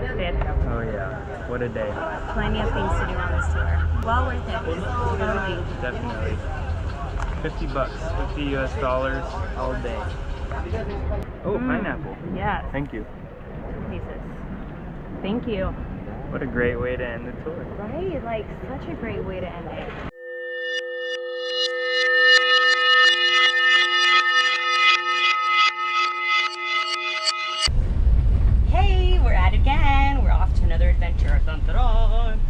exhausted. Oh yeah, what a day. Plenty of things to do on this tour. Well worth it. Totally. Definitely. 50 bucks, 50 US dollars all day. Oh, pineapple. Yes. Thank you. Pieces. Thank you. What a great way to end the tour. Right? Like, such a great way to end it. Hey, we're at it again. We're off to another adventure. Dun, dun, dun.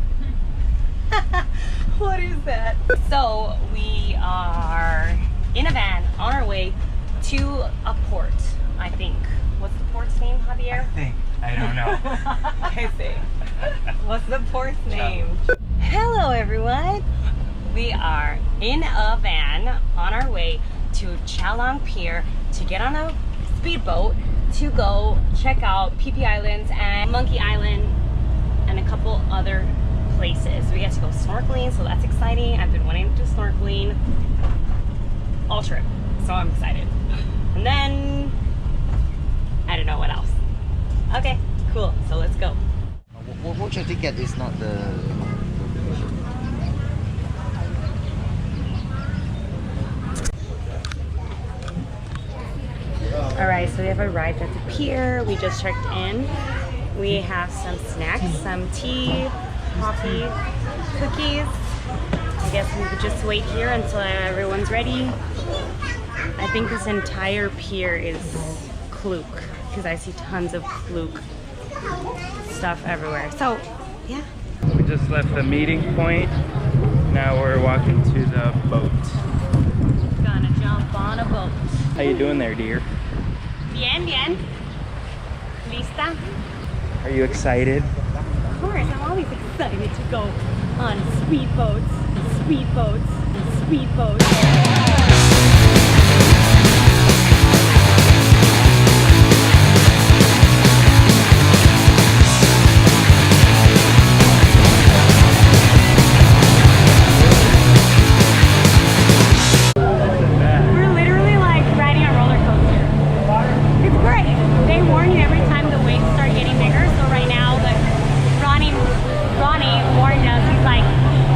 What is that? So we are in a van on our way to a port, I think. What's the port's name, Javier? I don't know. I see. What's the port's name? Hello everyone. We are in a van on our way to Chalong Pier to get on a speedboat to go check out Phi Phi Islands and Monkey Island and a couple other places. We get to go snorkeling, so that's exciting. I've been wanting to do snorkeling all trip, so I'm excited. And then I don't know what else. Okay, cool. So let's go. Watch your ticket is not the. All right, so we have arrived at the pier. We just checked in. We have some snacks, some tea, coffee, cookies. I guess we could just wait here until everyone's ready. I think this entire pier is kluk because I see tons of kluk stuff everywhere. So, yeah. We just left the meeting point. Now we're walking to the boat. Gonna jump on a boat. How you doing there, dear? Bien, bien. Lista? Are you excited? Of course, I'm always excited to go on speedboats, speedboats, speedboats. We're literally like riding a roller coaster. It's great. They warn you every time the waves start getting bigger. So right now, like Ronnie warned us. He's like,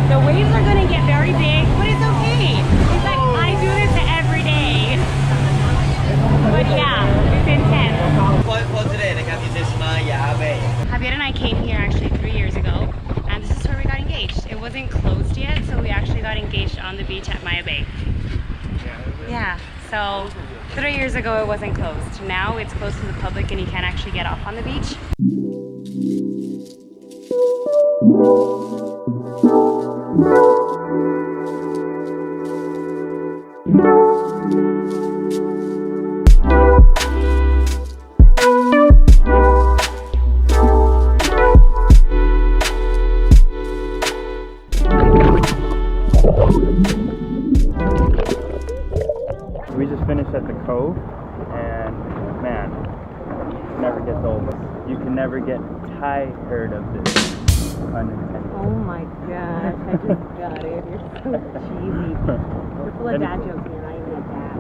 the waves are gonna get very big, but it's okay. He's like, I do this every day. But yeah, it's intense. For today, this is my Javi. Javier and I came here actually 3 years ago, and this is where we got engaged. It wasn't closed yet, so we actually got engaged on the beach at Maya Bay. Yeah, so 3 years ago it wasn't closed. Now it's closed to the public and you can't actually get off on the beach. We just finished at the cove, and man, it never gets old. You can never get tired of this. Unintended. Oh my gosh, I just got it. You're so cheesy. You're full of dad jokes and you're not even a dad.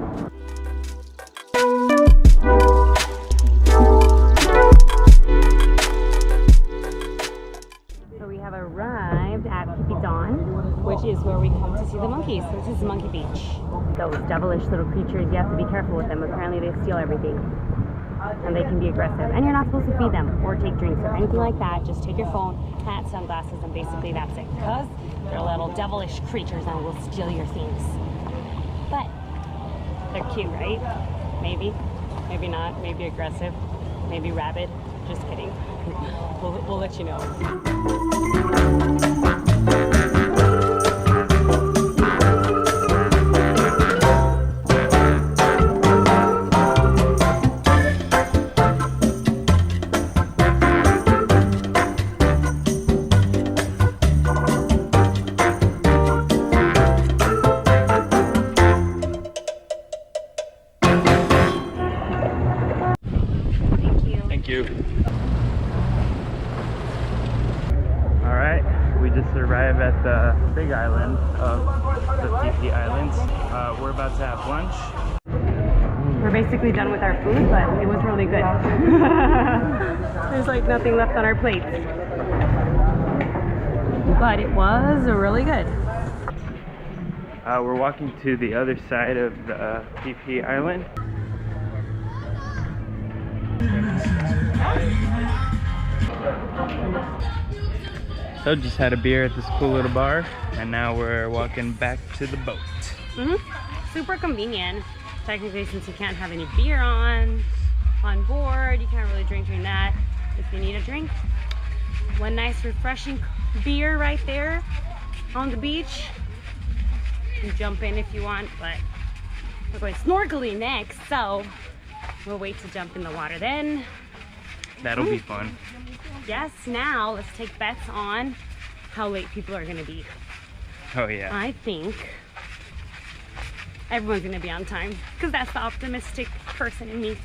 So we have arrived at Phi Phi Dawn, which is where we come to see the monkeys. This is Monkey Beach. Those devilish little creatures, you have to be careful with them. Apparently they steal everything. And they can be aggressive. And you're not supposed to feed them or take drinks or anything like that. Just take your phone, hat, sunglasses, and basically that's it. Because they're little devilish creatures and will steal your things. But they're cute, right? Maybe. Maybe not. Maybe aggressive. Maybe rabid. Just kidding. We'll let you know. arrive at the big island of the Phi Phi Islands. We're about to have lunch. We're basically done with our food, but it was really good. There's like nothing left on our plates. But it was really good. We're walking to the other side of the Phi Phi Island. So just had a beer at this cool little bar, and now we're walking back to the boat. Super convenient. Technically, since you can't have any beer on board, you can't really drink during that. If you need a drink, one nice refreshing beer right there on the beach. You can jump in if you want, but we're going snorkeling next, so we'll wait to jump in the water then. That'll be fun. Yes, now let's take bets on how late people are gonna be. Oh yeah. I think everyone's gonna be on time, because that's the optimistic person in me.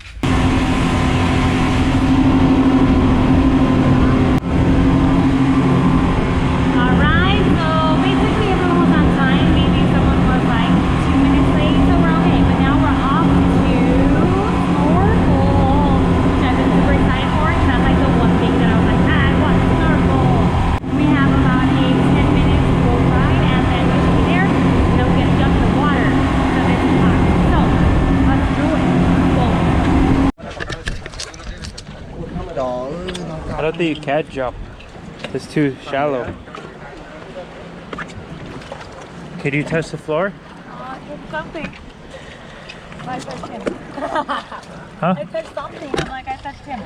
Alright, so basically everyone was on time. Maybe someone was like 2 minutes late, so we're okay. But now we're off to snorkel, which I've been super excited for, because that's like the one thing that I was like, I want to snorkel. We have about a 10 minutes boat ride, and then we should be there, and then we get to jump in the water. So this is hot. So let's do it. I don't think you can jump. It's too shallow. Could you touch the floor? Something. I touched him. Huh? I touched something. I'm like, I touched him.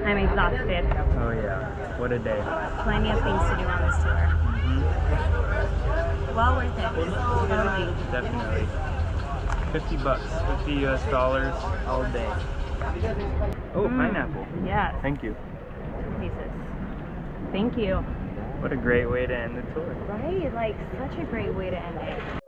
I'm exhausted. Oh yeah. What a day. Plenty of things to do on this tour. Well worth it. Totally. Definitely. 50 bucks, 50 US dollars all day. Oh, pineapple. Yeah. Thank you. Pieces. Thank you. What a great way to end the tour. Right? Like, such a great way to end it.